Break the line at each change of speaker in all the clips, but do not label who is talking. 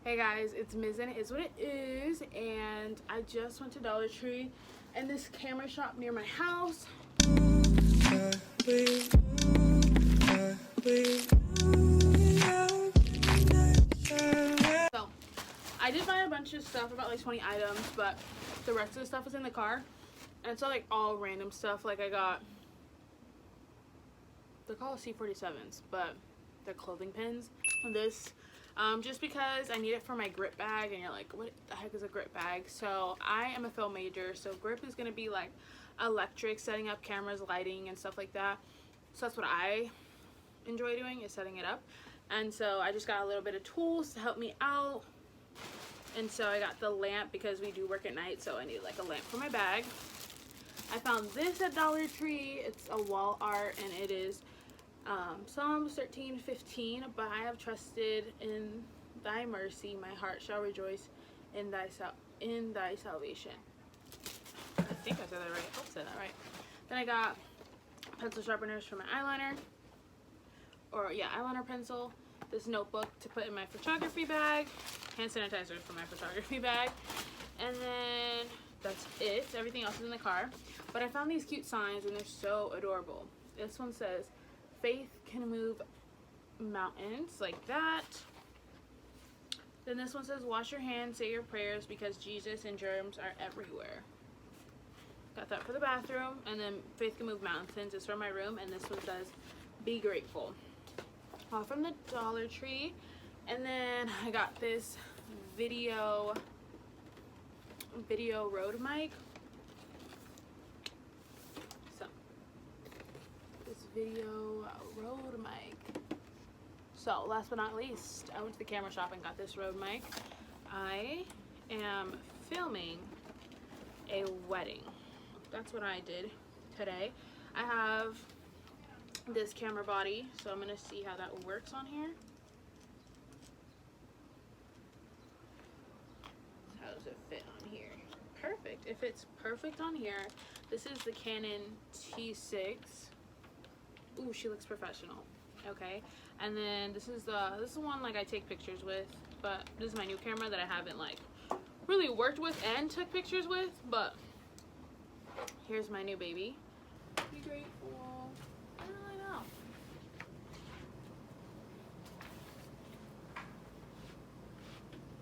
Hey guys, it's Miz and it is what it is, and I just went to Dollar Tree and this camera shop near my house. So I did buy a bunch of stuff, about like 20 items, but the rest of the stuff was in the car. And so like all random stuff, like I got, they're called C47s, but they're clothing pins. This just because I need it for my grip bag, and you're like, what the heck is a grip bag? So I am a film major, so grip is going to be like electric, setting up cameras, lighting, and stuff like that. So that's what I enjoy doing, is setting it up. And so I just got a little bit of tools to help me out. And so I got the lamp because we do work at night, so I need like a lamp for my bag. I found this at Dollar Tree. It's a wall art, and it is Psalms 13:15, but I have trusted in thy mercy, my heart shall rejoice in thy salvation. I think I said that right. I hope I said that right. Then I got pencil sharpeners for my eyeliner, eyeliner pencil. This notebook to put in my photography bag, hand sanitizer for my photography bag, and then that's it. Everything else is in the car. But I found these cute signs, and they're so adorable. This one says, faith can move mountains, like that. Then this one says, wash your hands, say your prayers, because Jesus and germs are everywhere. Got that for the bathroom. And then faith can move mountains is for my room, and this one says, be grateful. All from the Dollar Tree. And then I got this video Rode mic. Video Rode mic. So last but not least, I went to the camera shop and got this Rode mic. I am filming a wedding. That's what I did today. I have this camera body, so I'm gonna see how that works on here. How does it fit on here? Perfect. It fits perfect on here. This is the Canon T6. Ooh, she looks professional. Okay, and then this is the one like I take pictures with, but this is my new camera that I haven't like really worked with and took pictures with. But here's my new baby. Be grateful. I don't really know.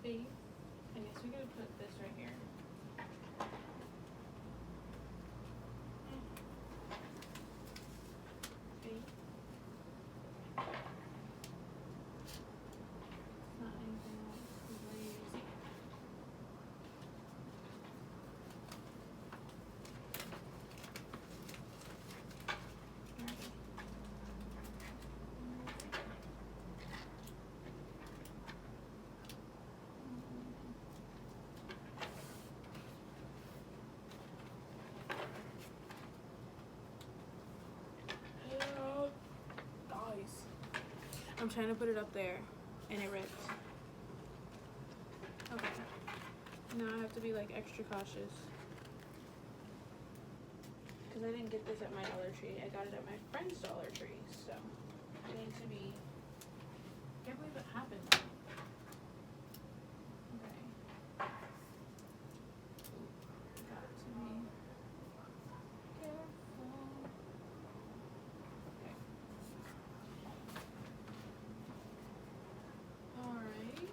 Babe, I guess we gotta put this right here. I'm trying to put it up there, and it ripped. Okay. Now I have to be like extra cautious, because I didn't get this at my Dollar Tree. I got it at my friend's Dollar Tree, so I need to be. I can't believe it happened. Okay. Got to be careful. Okay. Alright.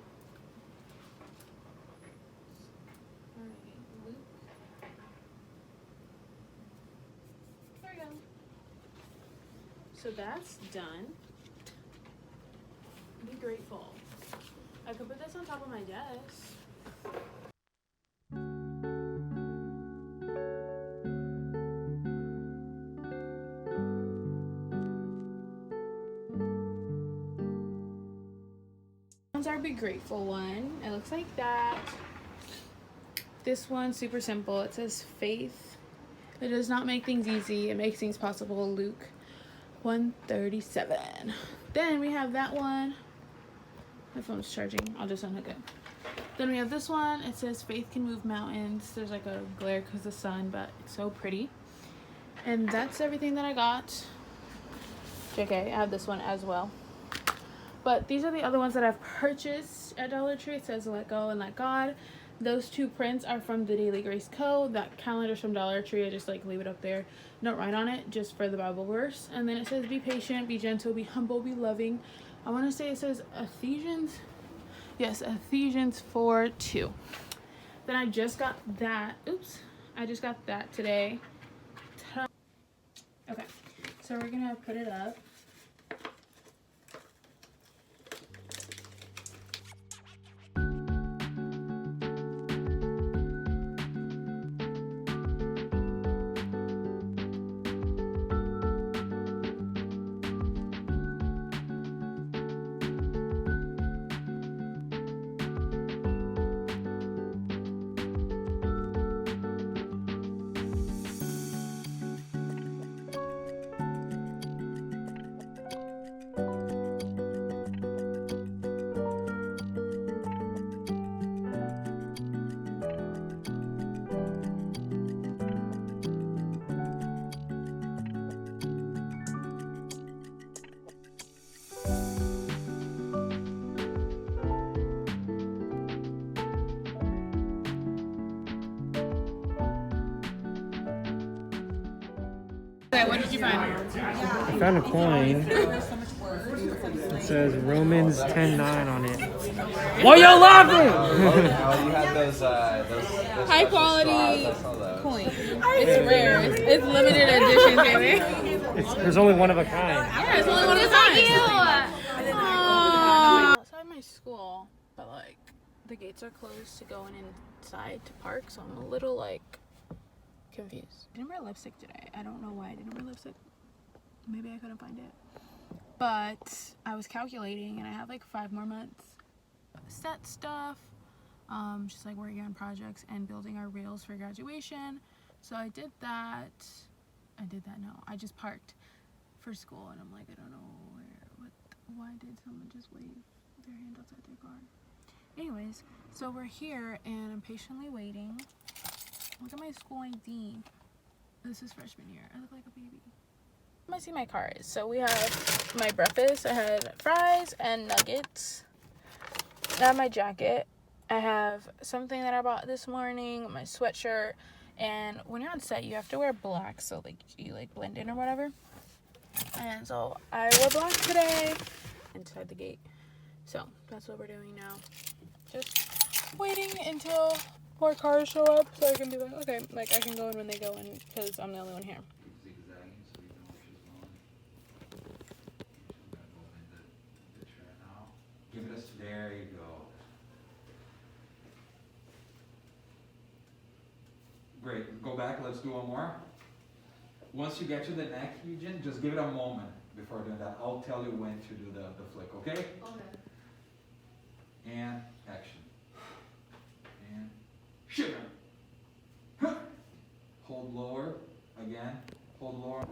Luke. There we go. So that's done. Be grateful. I could put this on top of my desk. Our be grateful one. It looks like that. This one, super simple. It says faith. It does not make things easy. It makes things possible. Luke 1:37. Then we have that one. My phone's charging. I'll just unhook it. Then we have this one. It says faith can move mountains. There's like a glare because of the sun, but it's so pretty. And that's everything that I got. JK, I have this one as well. But these are the other ones that I've purchased at Dollar Tree. It says Let Go and Let God. Those two prints are from the Daily Grace Co. That calendar's from Dollar Tree. I just like leave it up there. Don't write on it, just for the Bible verse. And then it says be patient, be gentle, be humble, be loving. I want to say it says Ephesians. Yes, Ephesians 4:2. Then I just got that. Oops. I just got that today. Okay. So we're going to put it up. Okay, what did you find?
I found a coin. It says Romans 10:9 on it. Why y'all laughing?
Oh, you had those
High quality coin. It's rare. It's limited edition, baby.
There's only one of a kind.
Yeah, it's only one of a kind. Outside my school, but like the gates are closed to going inside to park, so I'm a little like confused. I didn't wear lipstick today. I don't know why I didn't wear lipstick. Maybe I couldn't find it. But I was calculating and I have like 5 more months of set stuff. Just like working on projects and building our reels for graduation. So I did that. No, I just parked for school and I'm like, I don't know why did someone just wave their hand outside their car? Anyways, so we're here and I'm patiently waiting. Look at my school ID. This is freshman year. I look like a baby. You might see my car is. So we have my breakfast. I had fries and nuggets. I have my jacket. I have something that I bought this morning, my sweatshirt. And when you're on set, you have to wear black so like you like blend in or whatever. And so I wore black today inside the gate. So that's what we're doing now. Just waiting until more cars show up so I can be like, okay, like I can go in when they go in because I'm the only one here.
Give it a, there you go. Great, go back, let's do one more. Once you get to the neck region, just give it a moment before doing that. I'll tell you when to do the flick, okay?
Okay.
And action. And shiver. Huh. Hold lower, again, hold lower.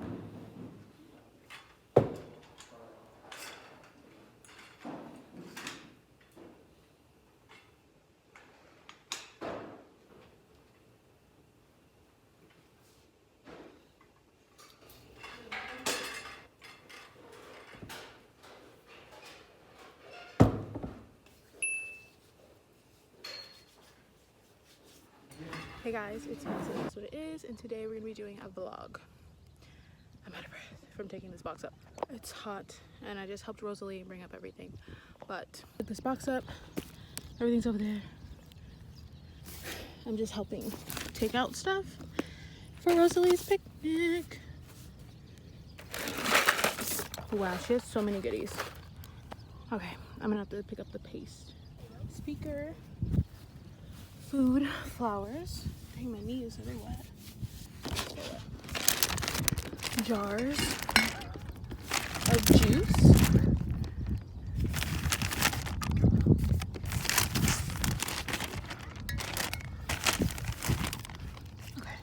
Hey guys, it's Nancy. That's what it is, and today we're gonna be doing a vlog. I'm out of breath from taking this box up. It's hot, and I just helped Rosalie bring up everything. But put this box up, everything's over there. I'm just helping take out stuff for Rosalie's picnic. Wow, she has so many goodies. Okay, I'm gonna have to pick up the paste. Speaker. Food, flowers. Dang, my knees are they wet. Jars of juice. Okay.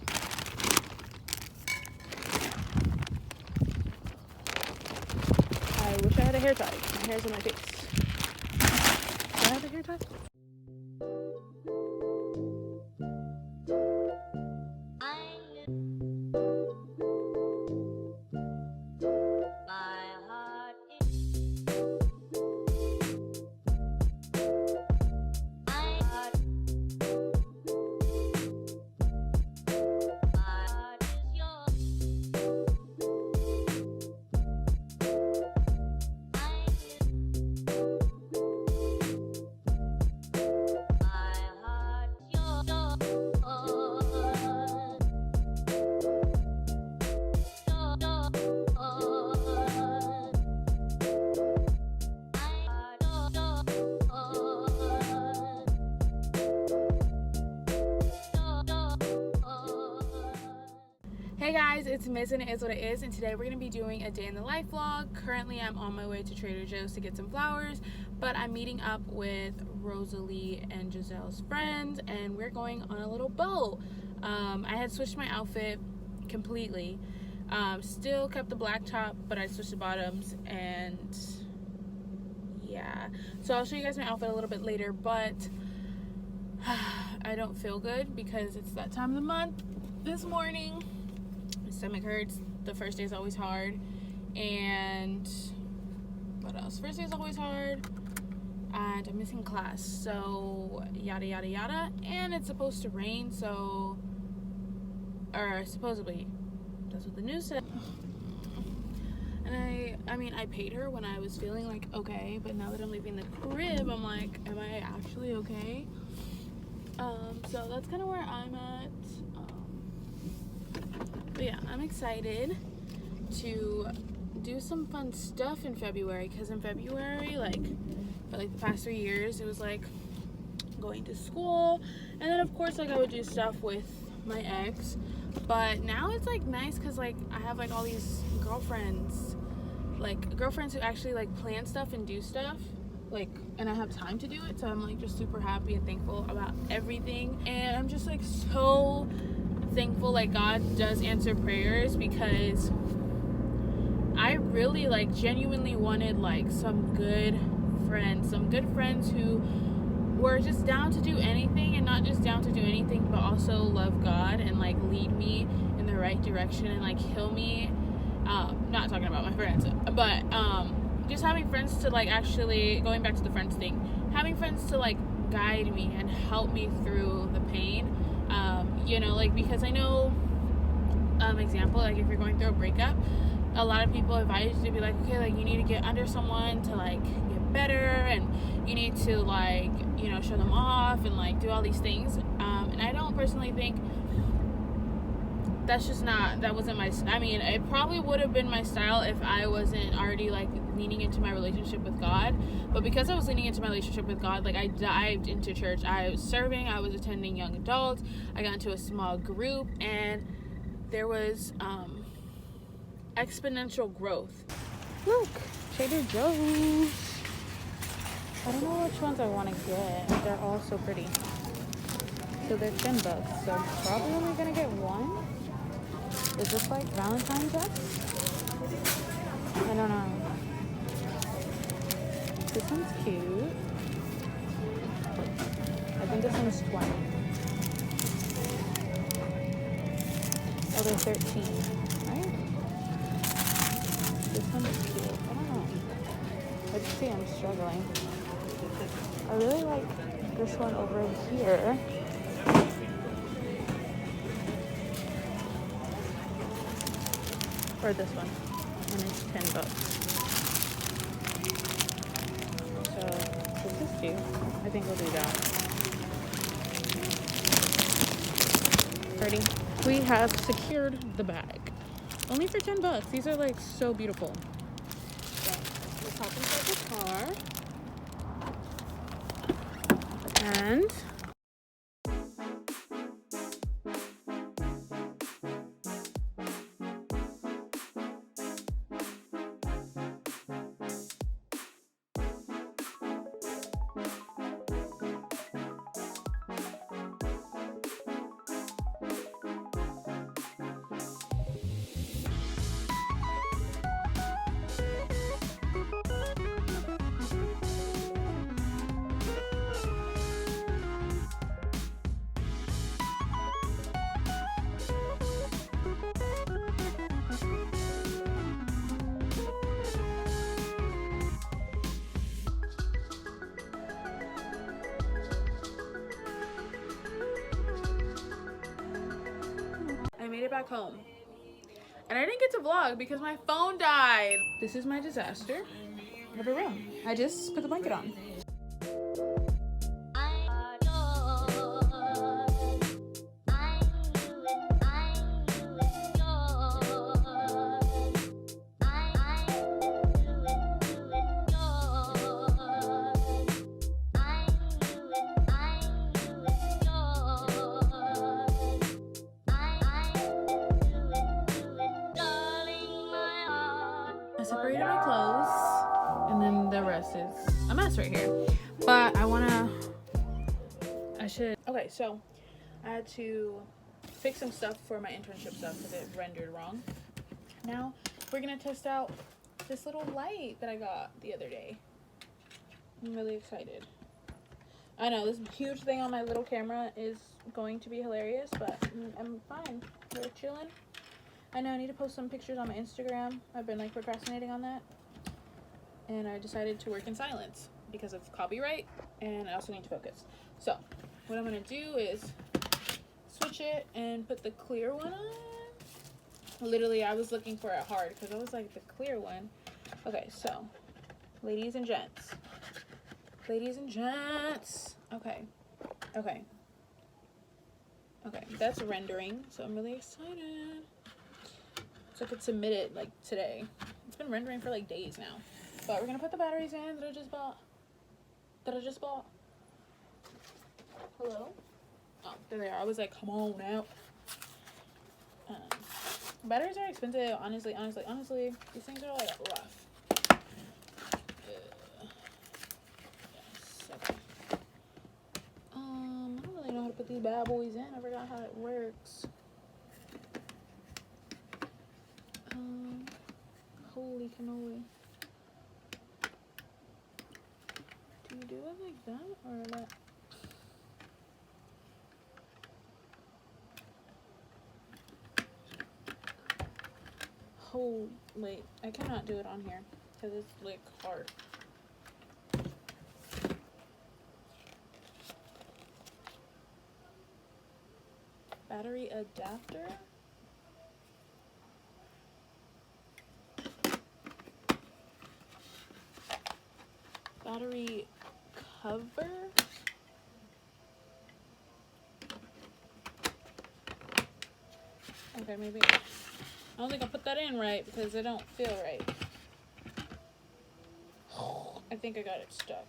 I wish I had a hair tie. My hair's in my face. Do I have a hair tie? Hey guys, it's Miz and it is what it is, and today we're going to be doing a day in the life vlog. Currently I'm on my way to Trader Joe's to get some flowers, but I'm meeting up with Rosalie and Giselle's friends and we're going on a little boat. I had switched my outfit completely. Still kept the black top, but I switched the bottoms, and yeah. So I'll show you guys my outfit a little bit later, but I don't feel good because it's that time of the month. This morning my stomach hurts. The first day is always hard, and what else? First day is always hard, and I'm missing class, so yada yada yada. And it's supposed to rain, so, or supposedly, that's what the news said. And I mean I paid her when I was feeling like okay, but now that I'm leaving the crib, I'm like, am I actually okay? So that's kind of where I'm at. But yeah, I'm excited to do some fun stuff in February, because in February, like, for like the past 3 years, it was like going to school, and then of course like I would do stuff with my ex. But now it's like nice because like I have like all these girlfriends who actually like plan stuff and do stuff, like, and I have time to do it, so I'm like just super happy and thankful about everything. And I'm just like so thankful like God does answer prayers, because I really like genuinely wanted like some good friends who were just down to do anything, and not just down to do anything but also love God and like lead me in the right direction and like heal me. Not talking about my friends, but just having friends to like, actually going back to the friends thing, having friends to like guide me and help me through the pain. You know, like, because I know, example, like if you're going through a breakup, a lot of people advise you to be like, okay, like you need to get under someone to like get better, and you need to like, you know, show them off and like do all these things. And I don't personally think that's just not, that wasn't my, I mean, it probably would have been my style if I wasn't already like leaning into my relationship with God. But because I was leaning into my relationship with God, like I dived into church, I was serving, I was attending young adults, I got into a small group, and there was exponential growth. Look, Trader Joe's. I don't know which ones I want to get. They're all so pretty. So they're $10, so probably only gonna get one. Is this like Valentine's Day? I don't know. This one's cute. I think this one's 20. Oh, they're 13, right? This one's cute. I don't know. Let's see, I'm struggling. I really like this one over here. Or this one, and it's $10. So this is cute. I think we'll do that. Ready? We have secured the bag. Only for $10. These are like so beautiful. So let's hop inside the car. And I made it back home, and I didn't get to vlog because my phone died. This is my disaster of a room. I just put the blanket on. mess right here. But okay, so I had to fix some stuff for my internship stuff because it rendered wrong. Now we're gonna test out this little light that I got the other day. I'm really excited. I know this huge thing on my little camera is going to be hilarious, but I'm fine. We're chilling. I know I need to post some pictures on my Instagram. I've been like procrastinating on that. And I decided to work in silence because of copyright, and I also need to focus. So what I'm gonna do is switch it and put the clear one on. Literally, I was looking for it hard because I was like, the clear one. Okay, so ladies and gents. Ladies and gents. Okay. Okay. Okay, that's rendering, so I'm really excited. So I could submit it like today. It's been rendering for like days now. But we're gonna put the batteries in that I just bought. Hello? Oh, there they are. I was like, come on now. Batteries are expensive, honestly. These things are like rough. Yes, okay. I don't really know how to put these bad boys in. I forgot how it works. Holy cannoli. Do you do it like that or that? Oh, wait, I cannot do it on here because it's like hard. Battery adapter? Battery cover? Okay, maybe. I don't think I put that in right because it don't feel right. I think I got it stuck.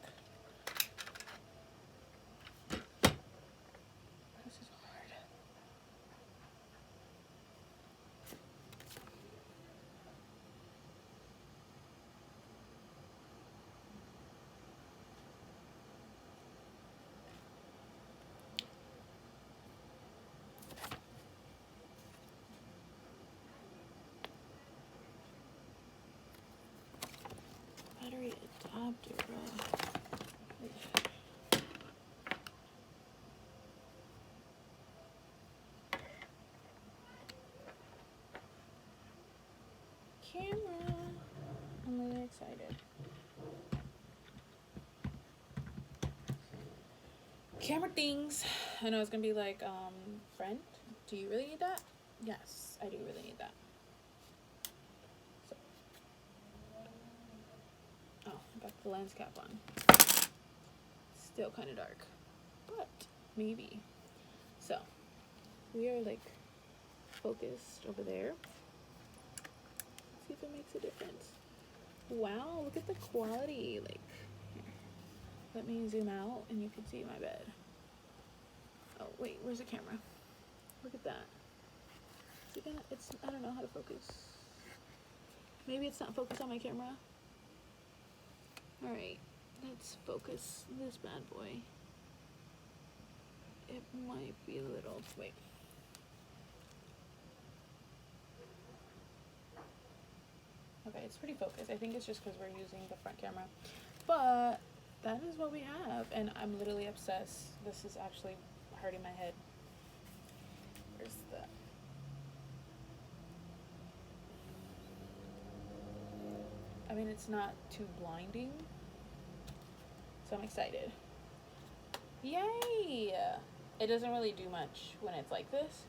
This is hard. Battery adapter, bro. Camera. I'm really excited. Camera things. I know it's gonna be like, friend, do you really need that? Yes, I do really need that. So. Oh, I got the lens cap on. Still kind of dark, but maybe. So, we are like focused over there. Let's see if it makes a difference. Wow, look at the quality. Like, here. Let me zoom out and you can see my bed. Oh, wait, where's the camera? Look at that. Is it gonna, I don't know how to focus. Maybe it's not focused on my camera. Alright, let's focus this bad boy. It might be a little, wait. Okay, it's pretty focused. I think it's just because we're using the front camera. But that is what we have, and I'm literally obsessed. This is actually hurting my head. Where's the... I mean, it's not too blinding, so I'm excited. Yay! It doesn't really do much when it's like this.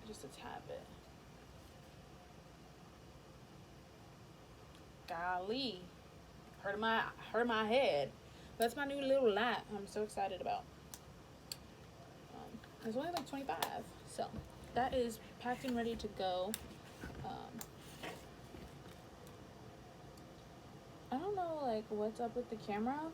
Just a tad bit. Golly, hurt my head. That's my new little light. I'm so excited about. It's only like 25, so that is packed and ready to go. I don't know like what's up with the camera.